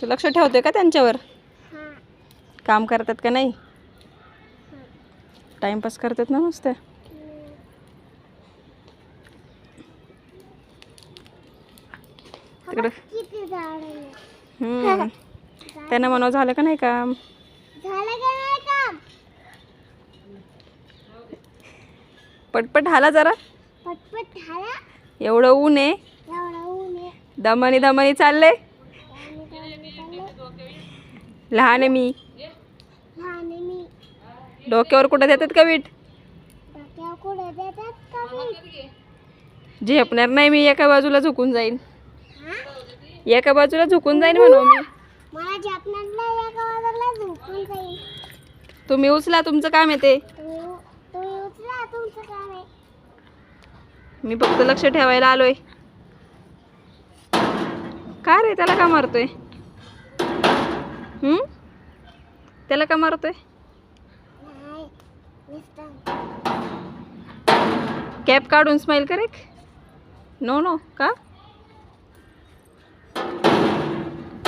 तू लक्ष ठेवतोय का त्यांच्यावर? हां. काम करतात का नाही? टाइमपास करतात ना नुसते. तिकडं किती झाड आहे. त्यांना म्हणावं झालं का नाही काम? झालं का नाही काम? पटपट हाला जरा. पटपट झाला. एवढं ऊन आहे. एवढा ऊन आहे. दमनी दमनी चालले. लहान आहे मी. लहान आहे मी. डोक्यावर कुठं देतात का वीट? डोक्यावर कुठे देतात का वीट? झेपणार नाही मी, एका बाजूला झुकून जाईन. हां? एका बाजूला झुकून जाईन म्हणू मी. मला झेपणार नाही, एका बाजूला झोपून जाईल. तुम्ही उचला, तुमचं काम आहे ते. तुम्ही उचला, तुमचं काम आहे. मी फक्त लक्ष ठेवायला आलोय. का रे, त्याला का मारतोय? त्याला का मारतोय? नाही, नुसतं. कॅप काढून स्माइल करे. नो नो का?